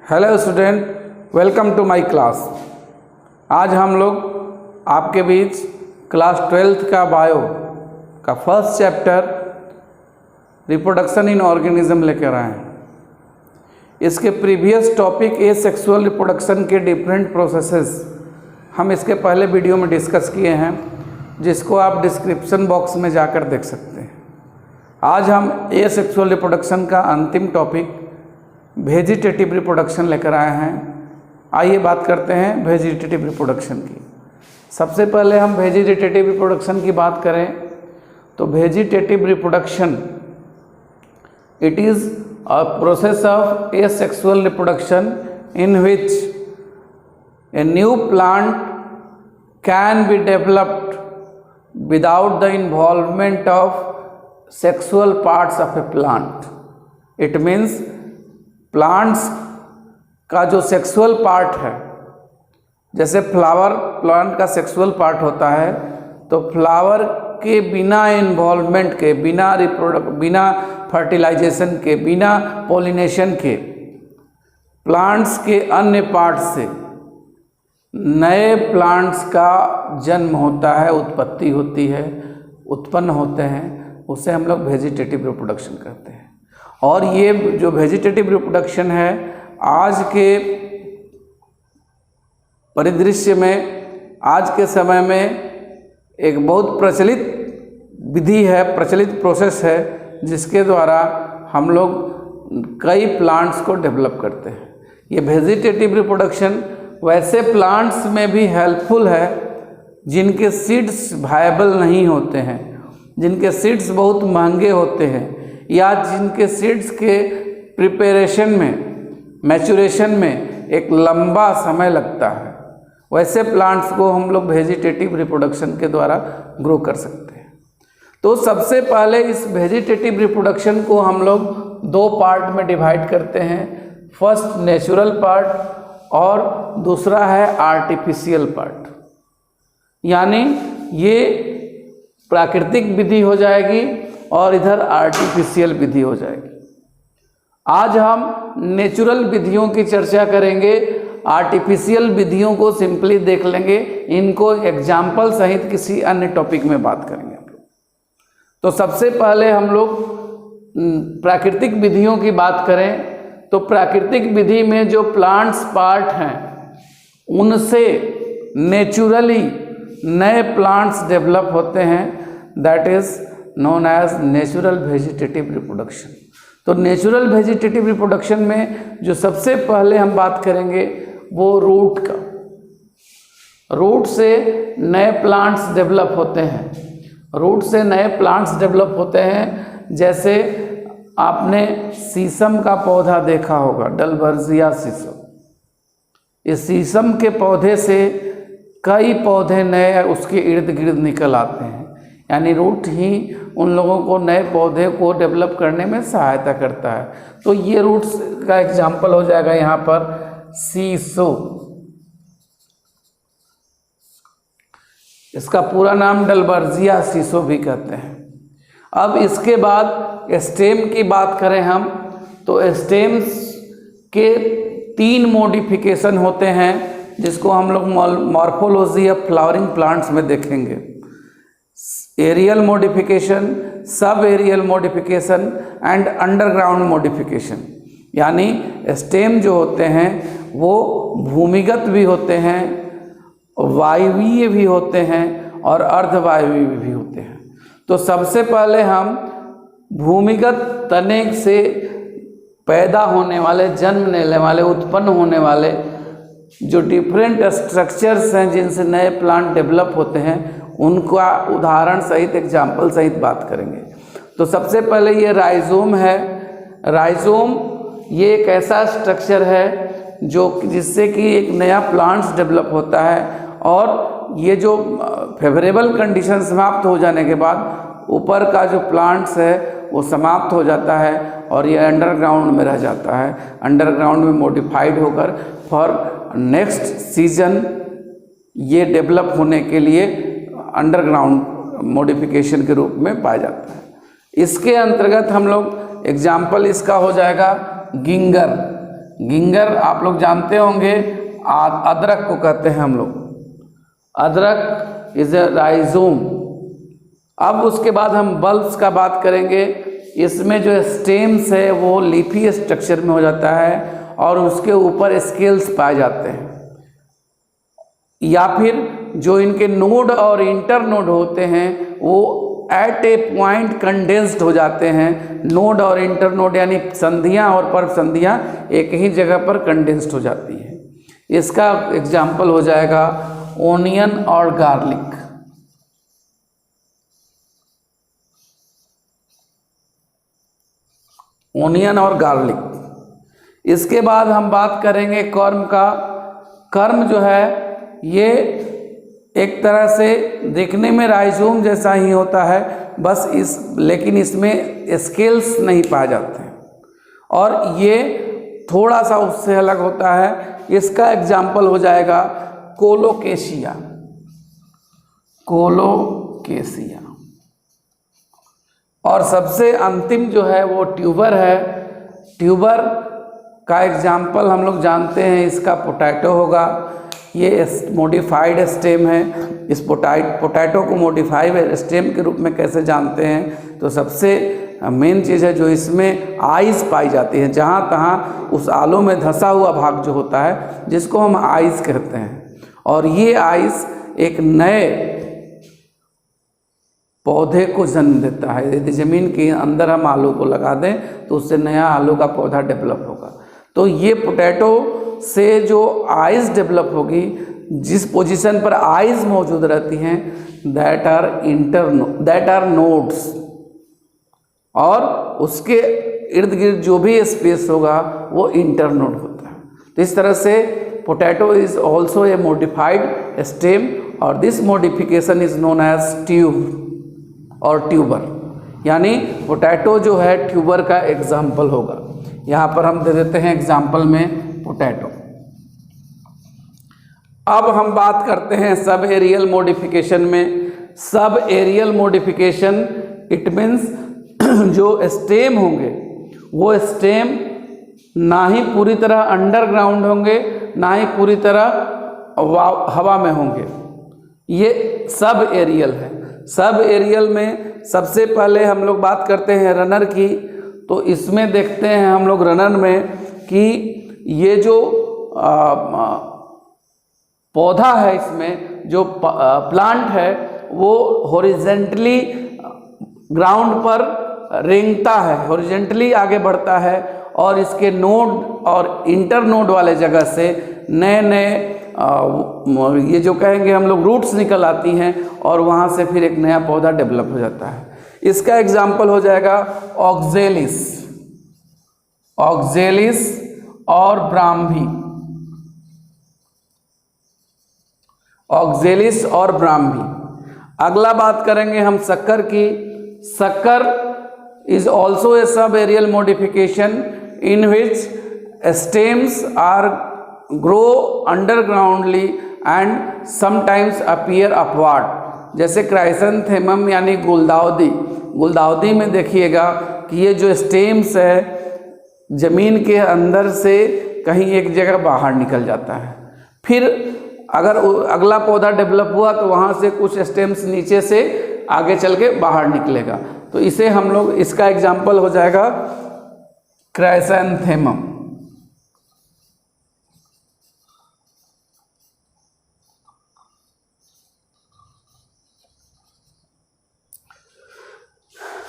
Hello student, welcome to my class. आज हम लोग आपके बीच क्लास 12th का बायो का first chapter reproduction in organism लेकर आए हैं। इसके प्रीवियस टॉपिक एसेक्सुअल रिप्रोडक्शन के डिफरेंट प्रोसेसेस हम इसके पहले वीडियो में डिस्कस किए हैं, जिसको आप डिस्क्रिप्शन बॉक्स में जाकर देख सकते हैं। आज हम एसेक्सुअल रिप्रोडक्शन का अंतिम टॉपिक वेजिटेटिव रिप्रोडक्शन लेकर आए हैं। आइए बात करते हैं वेजिटेटिव रिप्रोडक्शन की। सबसे पहले हम वेजिटेटिव रिप्रोडक्शन की बात करें तो vegetative reproduction it is a process of asexual reproduction in which a new plant can be developed without the involvement of sexual parts of A plant. It means plants का जो sexual part है, जैसे flower plant का sexual part होता है, तो flower के बिना इन्वॉल्वमेंट के, बिना फर्टिलाइजेशन के, बिना पॉलिनेशन के प्लांट्स के अन्य पार्ट से नए प्लांट्स का जन्म होता है, उत्पत्ति होती है, उत्पन्न होते हैं, उसे हम लोग वेजिटेटिव रिप्रोडक्शन कहते हैं। और ये जो वेजिटेटिव रिप्रोडक्शन है आज के परिदृश्य में, आज के समय में एक बहुत प्रचलित विधि है, प्रचलित प्रोसेस है, जिसके द्वारा हम लोग कई प्लांट्स को डेवलप करते हैं। ये वेजिटेटिव रिप्रोडक्शन वैसे प्लांट्स में भी हेल्पफुल है जिनके सीड्स वायबल नहीं होते हैं, जिनके सीड्स बहुत महंगे होते हैं, या जिनके सीड्स के प्रिपरेशन में, मैच्योरेशन में एक लंबा समय लगता है। वैसे प्लांट्स को हम लोग वेजिटेटिव रिप्रोडक्शन के द्वारा ग्रो कर सकते हैं। तो सबसे पहले इस वेजिटेटिव रिप्रोडक्शन को हम लोग दो पार्ट में डिवाइड करते हैं। फर्स्ट नेचुरल पार्ट और दूसरा है आर्टिफिशियल पार्ट। यानी ये प्राकृतिक विधि हो जाएगी और इधर आर्टिफिशियल विधि हो जाएगी। आज हम नेचुरल विधियों की चर्चा करेंगे, आर्टिफिशियल विधियों को सिंपली देख लेंगे, इनको एग्जाम्पल सहित किसी अन्य टॉपिक में बात करेंगे हम लोग। तो सबसे पहले हम लोग प्राकृतिक विधियों की बात करें तो प्राकृतिक विधि में जो प्लांट्स पार्ट हैं उनसे नेचुरली नए प्लांट्स डेवलप होते हैं, that is known as natural vegetative reproduction. तो नेचुरल वेजिटेटिव रिप्रोडक्शन में जो सबसे पहले हम बात करेंगे वो रूट का। रूट से नए प्लांट्स डेवलप होते हैं, रूट से नए प्लांट्स डेवलप होते हैं। जैसे आपने शीशम का पौधा देखा होगा, डलबर्जिया शीशम। इस शीशम के पौधे से कई पौधे नए उसके इर्द गिर्द निकल आते हैं, यानी रूट ही उन लोगों को नए पौधे को डेवलप करने में सहायता करता है। तो ये रूट्स का एग्जाम्पल हो जाएगा यहाँ पर शीशो। इसका पूरा नाम डलबर्जिया शीशो भी कहते हैं। अब इसके बाद स्टेम की बात करें हम तो स्टेम्स के 3 मॉडिफिकेशन होते हैं, जिसको हम लोग मॉर्फोलॉजी ऑफ फ्लावरिंग प्लांट्स में देखेंगे। Aerial modification, sub aerial modification and underground modification. यानी स्टेम जो होते हैं वो भूमिगत भी होते हैं, वायवीय भी होते हैं और अर्धवायवीय भी होते हैं। तो सबसे पहले हम भूमिगत तने से पैदा होने वाले, जन्म लेने वाले, उत्पन्न होने वाले जो डिफरेंट स्ट्रक्चर्स हैं जिनसे नए प्लांट डेवलप होते हैं, उनका उदाहरण सहित, एग्जाम्पल सहित बात करेंगे। तो सबसे पहले ये राइजोम है। राइजोम ये एक ऐसा स्ट्रक्चर है जिससे कि एक नया प्लांट्स डेवलप होता है, और ये जो फेवरेबल कंडीशन समाप्त हो जाने के बाद ऊपर का जो प्लांट्स है वो समाप्त हो जाता है और ये अंडरग्राउंड में रह जाता है। अंडरग्राउंड में मॉडिफाइड होकर फॉर नेक्स्ट सीजन ये डेवलप होने के लिए अंडरग्राउंड मॉडिफिकेशन के रूप में पाया जाता है। इसके अंतर्गत हम लोग एग्जाम्पल इसका हो जाएगा गिंगर। गिंगर आप लोग जानते होंगे, अदरक को कहते हैं हम लोग, अदरक इज ए राइजोम। अब उसके बाद हम बल्ब्स का बात करेंगे। इसमें जो स्टेम्स है वो लीफी स्ट्रक्चर में हो जाता है और उसके ऊपर स्केल्स पाए जाते हैं, या फिर जो इनके नोड और इंटर नोड होते हैं वो एट ए पॉइंट कंडेंस्ड हो जाते हैं। नोड और इंटर नोड यानी संधियां और पर्व संधियां एक ही जगह पर कंडेंस्ड हो जाती हैं। इसका एग्जाम्पल हो जाएगा ओनियन और गार्लिक। ओनियन और गार्लिक। इसके बाद हम बात करेंगे कर्म का। कर्म जो है ये एक तरह से देखने में राइजोम जैसा ही होता है, बस लेकिन इसमें स्केल्स नहीं पाए जाते हैं और ये थोड़ा सा उससे अलग होता है। इसका एग्जाम्पल हो जाएगा कोलोकेशिया। कोलोकेशिया। और सबसे अंतिम जो है वो ट्यूबर है। ट्यूबर का एग्जाम्पल हम लोग जानते हैं, इसका पोटैटो होगा। ये मॉडिफाइड स्टेम है। इस पोटैटो को मॉडिफाइड स्टेम के रूप में कैसे जानते हैं, तो सबसे मेन चीज़ है जो इसमें आइज़ पाई जाती है। जहाँ तहाँ उस आलू में धंसा हुआ भाग जो होता है जिसको हम आइज़ कहते हैं, और ये आइज़ एक नए पौधे को जन्म देता है। यदि ज़मीन के अंदर हम आलू को लगा दें तो उससे नया आलू का पौधा डेवलप होगा। तो ये पोटैटो से जो आइज़ डेवलप होगी, जिस पोजीशन पर आइज़ मौजूद रहती हैं, दैट आर नोड्स, और उसके इर्द गिर्द जो भी स्पेस होगा वो इंटर नोड होता है। तो इस तरह से potato is also a modified stem और this modification is known as tube और ट्यूबर। यानी पोटैटो जो है ट्यूबर का एग्जाम्पल होगा। यहाँ पर हम दे देते हैं एग्जाम्पल में पोटैटो। अब हम बात करते हैं सब एरियल मॉडिफिकेशन में। Sub aerial modification it means जो स्टेम होंगे वो स्टेम ना ही पूरी तरह अंडरग्राउंड होंगे ना ही पूरी तरह हवा में होंगे। ये सब एरियल है। सब एरियल में सबसे पहले हम लोग बात करते हैं रनर की। तो इसमें देखते हैं हम लोग रनर में कि ये जो पौधा है, इसमें जो प्लांट है वो हॉरिजेंटली ग्राउंड पर रेंगता है, हॉरिजेंटली आगे बढ़ता है, और इसके नोड और इंटर नोड वाले जगह से नए नए ये जो कहेंगे हम लोग रूट्स निकल आती हैं और वहाँ से फिर एक नया पौधा डेवलप हो जाता है। इसका एग्जाम्पल हो जाएगा ऑक्जेलिस, ऑक्जेलिस और ब्राह्मी। ऑक्जेलिस और ब्राह्मी। अगला बात करेंगे हम शक्कर की। शक्कर is also a sub-aerial modification in which stems are grow undergroundly and sometimes appear upward। जैसे क्राइसेंथेमम यानी गुलदाउदी। गुलदाउदी में देखिएगा कि ये जो स्टेम्स है ज़मीन के अंदर से कहीं एक जगह बाहर निकल जाता है। फिर अगर अगला पौधा डेवलप हुआ तो वहाँ से कुछ स्टेम्स नीचे से आगे चल के बाहर निकलेगा। तो इसे हम लोग, इसका एग्जाम्पल हो जाएगा क्राइसेंथेमम।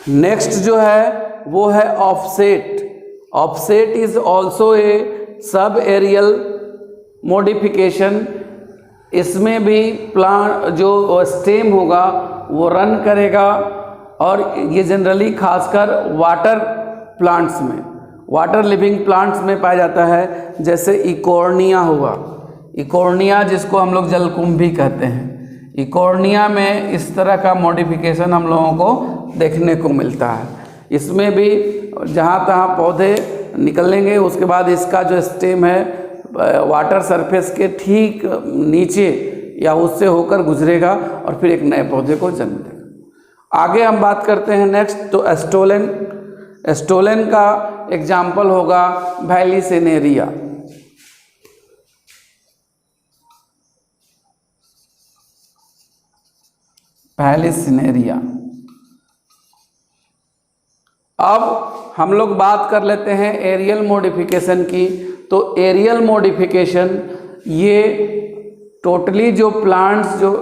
नेक्स्ट जो है वो है offset. Offset is also a sub aerial modification. इसमें भी प्लांट जो स्टेम होगा वो रन करेगा, और ये जनरली खासकर वाटर प्लांट्स में, वाटर लिविंग प्लांट्स में पाया जाता है। जैसे इकोर्निया हुआ, इकोर्निया जिसको हम लोग जलकुंभी कहते हैं, इकोर्निया में इस तरह का मॉडिफिकेशन हम लोगों को देखने को मिलता है। इसमें भी जहाँ तहाँ पौधे निकलेंगे, उसके बाद इसका जो स्टेम है वाटर सरफेस के ठीक नीचे या उससे होकर गुजरेगा और फिर एक नए पौधे को जन्म देगा। आगे हम बात करते हैं नेक्स्ट, तो एस्टोलन। स्टोलेन का एग्जाम्पल होगा वैलिसिनेरिया। वैलिसिनेरिया। अब हम लोग बात कर लेते हैं एरियल मॉडिफिकेशन की। तो एरियल मॉडिफिकेशन ये टोटली जो प्लांट्स जो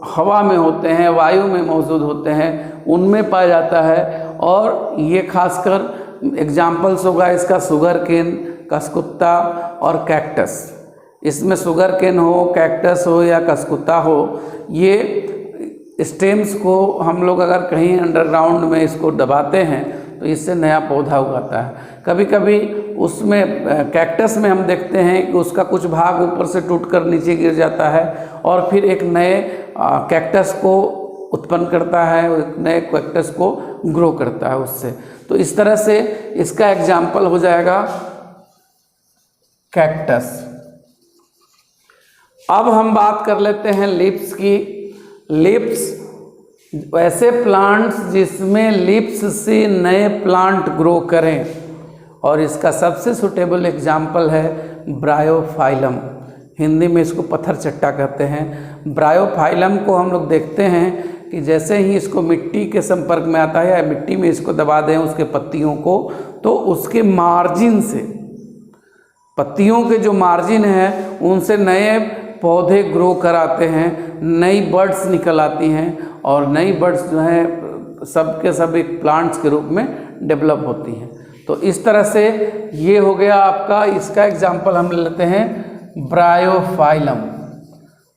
हवा में होते हैं, वायु में मौजूद होते हैं, उनमें पाया जाता है। और ये खासकर एग्जाम्पल्स होगा इसका शुगर केन, कसकुत्ता और कैक्टस। इसमें शुगर केन हो, कैक्टस हो या कसकुत्ता हो, ये स्टेम्स को हम लोग अगर कहीं अंडरग्राउंड में इसको दबाते हैं तो इससे नया पौधा उगाता है। कभी कभी उसमें कैक्टस में हम देखते हैं कि उसका कुछ भाग ऊपर से टूटकर नीचे गिर जाता है और फिर एक नए कैक्टस को उत्पन्न करता है, एक नए कैक्टस को ग्रो करता है उससे। तो इस तरह से इसका एग्जाम्पल हो जाएगा कैक्टस। अब हम बात कर लेते हैं लीव्स की। लीव्स ऐसे प्लांट्स जिसमें लीव्स से नए प्लांट ग्रो करें, और इसका सबसे सुटेबल एग्जाम्पल है ब्रायोफाइलम। हिंदी में इसको पत्थर चट्टा कहते हैं। ब्रायोफाइलम को हम लोग देखते हैं कि जैसे ही इसको मिट्टी के संपर्क में आता है या मिट्टी में इसको दबा दें उसके पत्तियों को, तो उसके मार्जिन से, पत्तियों के जो मार्जिन है उनसे नए पौधे ग्रो कराते हैं, नई बर्ड्स निकल आती हैं और नई बर्ड्स जो हैं सब के सब एक प्लांट्स के रूप में डेवलप होती हैं। तो इस तरह से ये हो गया आपका। इसका एग्जाम्पल हम लेते हैं ब्रायोफाइलम।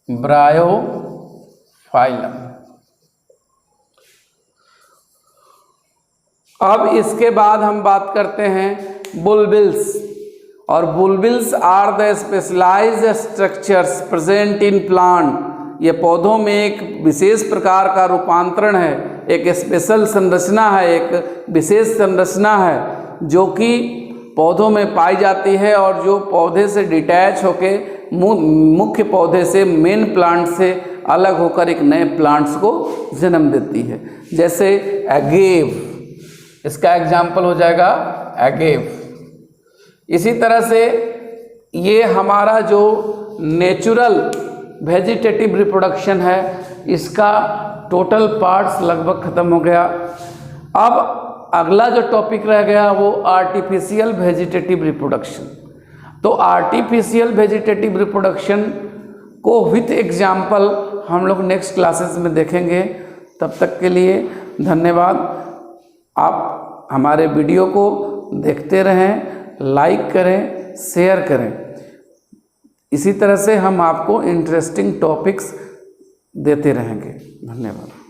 ब्रायोफाइलम। अब इसके बाद हम बात करते हैं बुलबिल्स। और bulbils are the specialised structures present in plant. ये पौधों में एक विशेष प्रकार का रूपांतरण है, एक स्पेशल संरचना है, एक विशेष संरचना है जो कि पौधों में पाई जाती है और जो पौधे से डिटैच होके मुख्य पौधे से, मेन प्लांट से अलग होकर एक नए प्लांट्स को जन्म देती है। जैसे एगेव, इसका एग्जाम्पल हो जाएगा एगेव। इसी तरह से ये हमारा जो नेचुरल वेजिटेटिव रिप्रोडक्शन है, इसका टोटल पार्ट्स लगभग ख़त्म हो गया। अब अगला जो टॉपिक रह गया वो आर्टिफिशियल वेजिटेटिव रिप्रोडक्शन। तो आर्टिफिशियल वेजिटेटिव रिप्रोडक्शन को विथ एग्जाम्पल हम लोग नेक्स्ट क्लासेस में देखेंगे। तब तक के लिए धन्यवाद। आप हमारे वीडियो को देखते रहें, लाइक करें, शेयर करें। इसी तरह से हम आपको इंटरेस्टिंग टॉपिक्स देते रहेंगे। धन्यवाद।